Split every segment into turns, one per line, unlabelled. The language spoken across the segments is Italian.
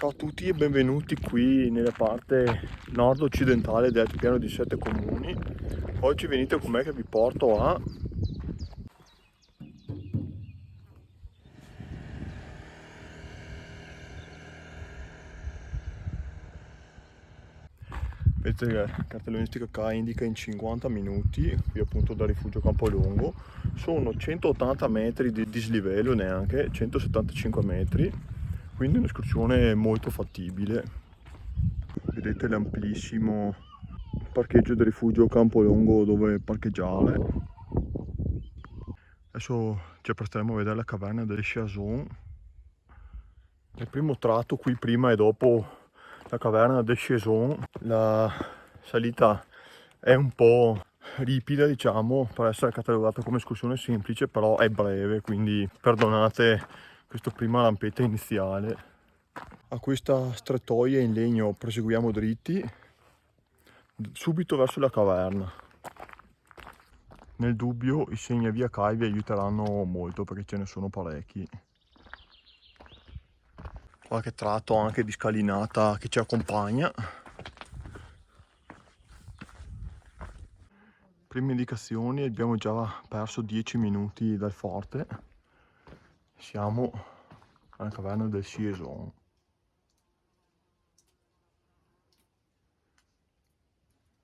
Ciao a tutti e benvenuti qui nella parte nord-occidentale del piano di 7 comuni. Oggi venite con me che vi porto a vedete che la cartellonistica qua indica in 50 minuti, qui appunto da Rifugio Campolongo. Sono 180 metri di dislivello, neanche 175 metri, quindi un'escursione molto fattibile. Vedete l'amplissimo parcheggio del Rifugio Campolongo dove parcheggiare. Adesso ci appresteremo a vedere la caverna del Chazon. Il primo tratto qui prima e dopo la caverna del Chazon. La salita è un po' ripida, diciamo, per essere catalogata come escursione semplice, però è breve, quindi perdonate questo prima lampetta iniziale. A questa strettoia in legno proseguiamo dritti subito verso la caverna. Nel dubbio i segnavia CAI vi aiuteranno molto perché ce ne sono parecchi. Qualche tratto anche di scalinata che ci accompagna. Prime indicazioni, abbiamo già perso 10 minuti dal forte. Siamo alla caverna del Chazon.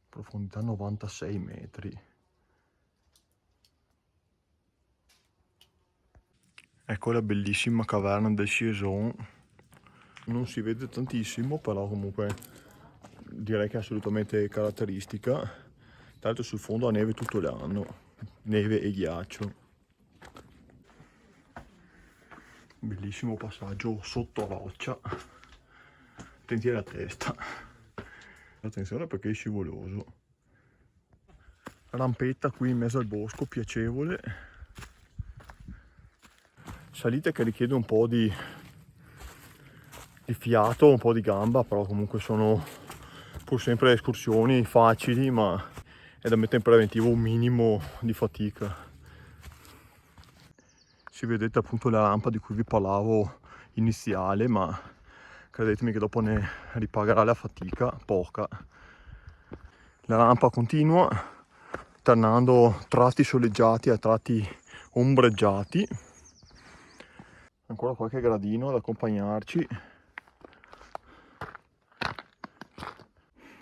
Profondità 96 metri. Ecco la bellissima caverna del Chazon. Non si vede tantissimo, però comunque direi che è assolutamente caratteristica. Tra l'altro sul fondo ha neve tutto l'anno, neve e ghiaccio. Bellissimo passaggio sotto roccia. Attenti alla testa. Attenzione perché è scivoloso. Rampetta qui in mezzo al bosco, piacevole. Salite che richiede un po' di fiato, un po' di gamba, però comunque sono pur sempre escursioni facili, ma è da mettere in preventivo un minimo di fatica. Si vedete appunto la rampa di cui vi parlavo iniziale, ma credetemi che dopo ne ripagherà la fatica, poca. La rampa continua, alternando tratti soleggiati a tratti ombreggiati. Ancora qualche gradino ad accompagnarci.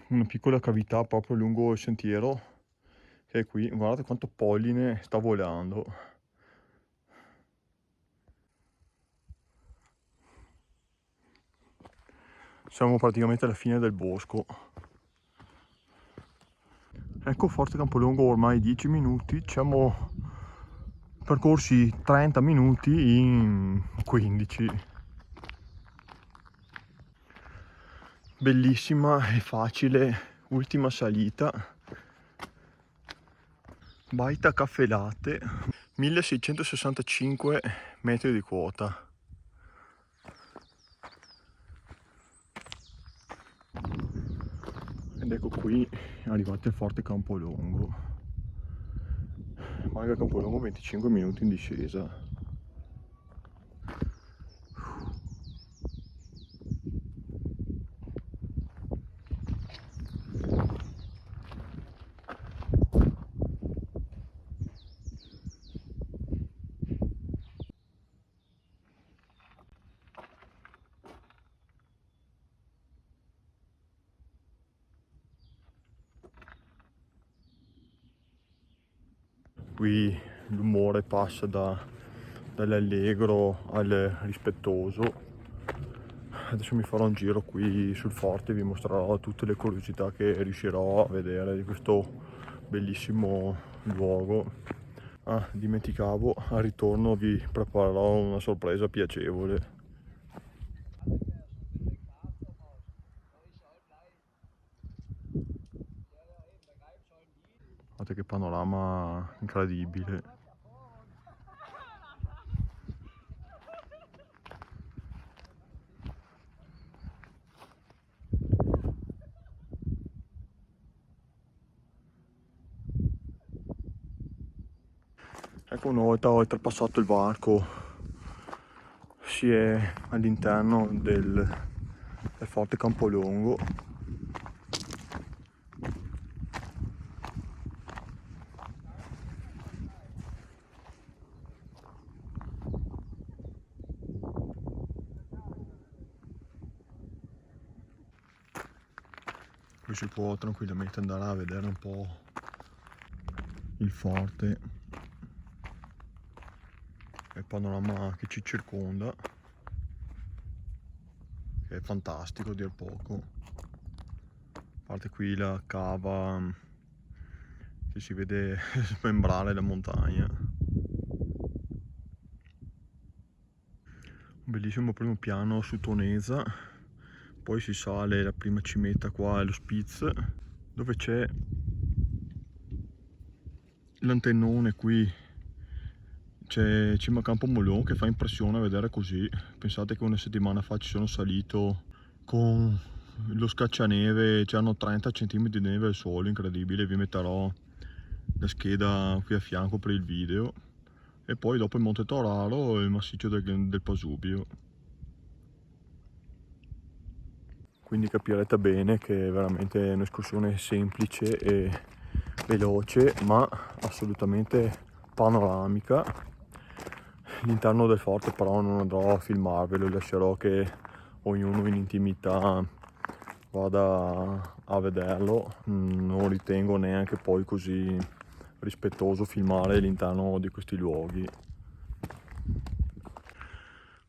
Una piccola cavità proprio lungo il sentiero che è qui. Guardate quanto polline sta volando. Siamo praticamente alla fine del bosco. Ecco Forte Campolongo ormai 10 minuti, ci siamo percorsi 30 minuti in 15. Bellissima e facile ultima salita. Baita Caffè Latte, 1665 metri di quota. Ed ecco qui arrivati al Forte Campolongo. Maga Campolongo 25 minuti in discesa. Qui l'umore passa dall'allegro al rispettoso. Adesso mi farò un giro qui sul forte e vi mostrerò tutte le curiosità che riuscirò a vedere di questo bellissimo luogo. Ah, dimenticavo, al ritorno vi preparerò una sorpresa piacevole. Guardate che panorama incredibile. Ecco, una volta oltrepassato il varco si è all'interno del Forte Campolongo. Qui si può tranquillamente andare a vedere un po' il forte e il panorama che ci circonda, che è fantastico a dir poco. A parte qui la cava che si vede smembrare la montagna. Un bellissimo primo piano su Tonesa, poi si sale, la prima cimetta qua è lo Spitz, dove c'è l'antennone qui, c'è Cima Campomolon, che fa impressione a vedere così. Pensate che una settimana fa ci sono salito con lo scaccianeve, c'erano 30 cm di neve al sole, incredibile. Vi metterò la scheda qui a fianco per il video. E poi dopo il Monte Toraro e il massiccio del Pasubio. Quindi capirete bene che è veramente un'escursione semplice e veloce, ma assolutamente panoramica. L'interno del forte però non andrò a filmarvelo, lascerò che ognuno in intimità vada a vederlo. Non ritengo neanche poi così rispettoso filmare l'interno di questi luoghi.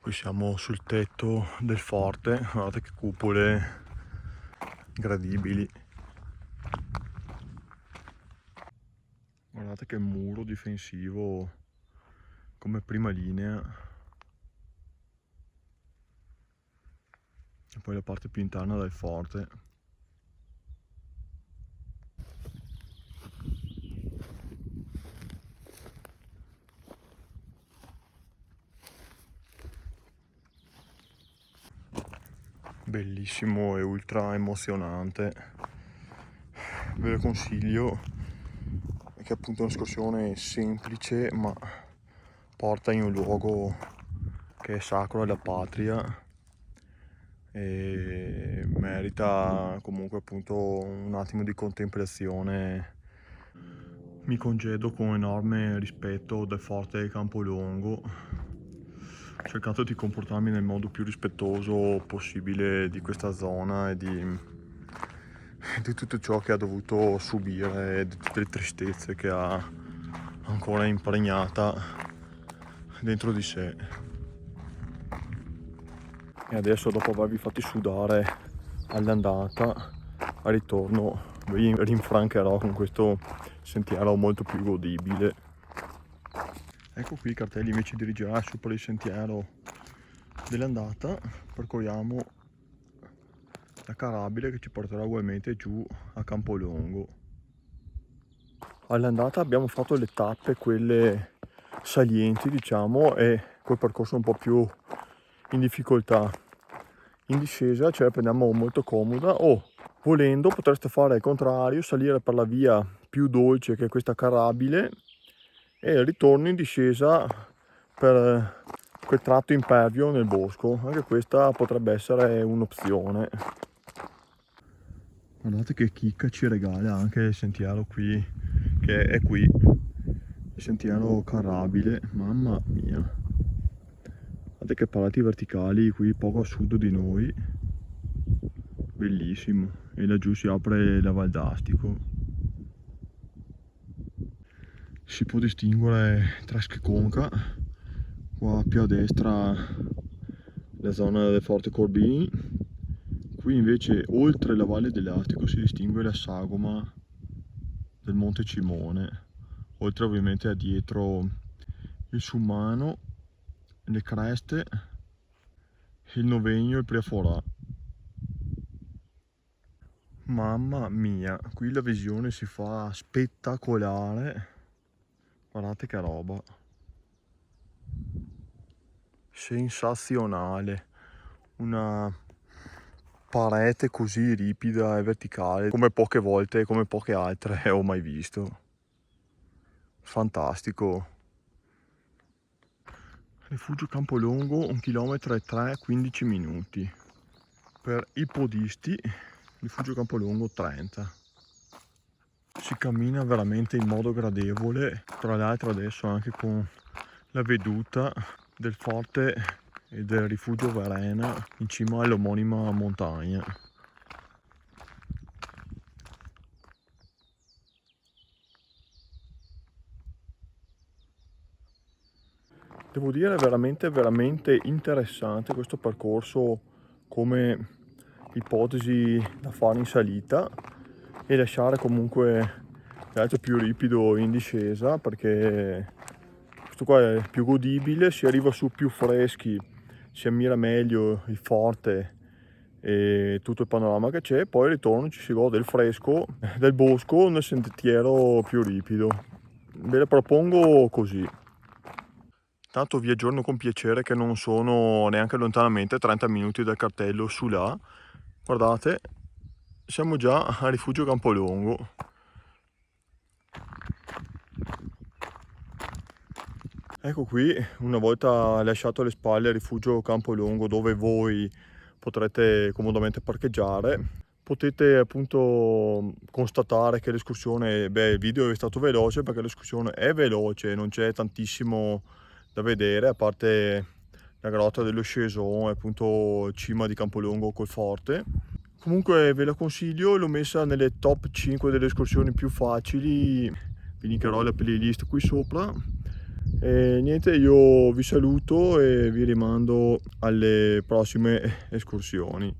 Qui siamo sul tetto del forte, guardate che cupole incredibili. Guardate che muro difensivo come prima linea. E poi la parte più interna del forte. Bellissimo e ultra emozionante, ve lo consiglio, perché appunto è un'escursione semplice ma porta in un luogo che è sacro alla patria e merita comunque appunto un attimo di contemplazione. Mi congedo con enorme rispetto del Forte Campolongo, cercando di comportarmi nel modo più rispettoso possibile di questa zona e di tutto ciò che ha dovuto subire, di tutte le tristezze che ha ancora impregnata dentro di sé. E adesso, dopo avervi fatti sudare all'andata, al ritorno vi rinfrancherò con questo sentiero molto più godibile. Ecco qui i cartelli, invece di rigirare su per il sentiero dell'andata percorriamo la carabile che ci porterà ugualmente giù a Campolongo. All'andata abbiamo fatto le tappe, quelle salienti diciamo, e col percorso un po' più in difficoltà. In discesa ce la prendiamo molto comoda, o volendo potreste fare il contrario, salire per la via più dolce che è questa carabile e il ritorno in discesa per quel tratto impervio nel bosco. Anche questa potrebbe essere un'opzione. Guardate che chicca ci regala anche il sentiero qui, che è qui, il sentiero carabile, mamma mia. Guardate che parati verticali qui poco a sud di noi, bellissimo. E laggiù si apre la Val d'Astico. Si può distinguere Tresque Conca, qua più a destra la zona del Forte Corbini. Qui invece oltre la Valle dell'Astico si distingue la sagoma del Monte Cimone, oltre ovviamente a dietro il Summano, le creste, il Novegno e il Priaforà. Mamma mia, qui la visione si fa spettacolare, guardate che roba, sensazionale, una parete così ripida e verticale come poche volte, come poche altre ho mai visto. Fantastico. Rifugio Campolongo, 1,3 km, 15 minuti per i podisti, rifugio Campolongo 30. Si cammina veramente in modo gradevole, tra l'altro adesso anche con la veduta del forte e del rifugio Verena in cima all'omonima montagna. Devo dire veramente interessante questo percorso come ipotesi da fare in salita e lasciare comunque l'altro più ripido in discesa, perché questo qua è più godibile, si arriva su più freschi, si ammira meglio il forte e tutto il panorama che c'è, poi al ritorno ci si gode del fresco del bosco nel sentiero più ripido. Ve le propongo così. Tanto vi aggiorno con piacere che non sono neanche lontanamente 30 minuti dal cartello su là. Guardate, siamo già a rifugio Campolongo. Ecco qui, una volta lasciato alle spalle il rifugio Campolongo dove voi potrete comodamente parcheggiare, potete appunto constatare che l'escursione, il video è stato veloce perché l'escursione è veloce, non c'è tantissimo da vedere, a parte la grotta dello Sceson, appunto cima di Campolongo col forte. Comunque ve la consiglio, l'ho messa nelle top 5 delle escursioni più facili, vi linkerò la playlist qui sopra. E niente, io vi saluto e vi rimando alle prossime escursioni.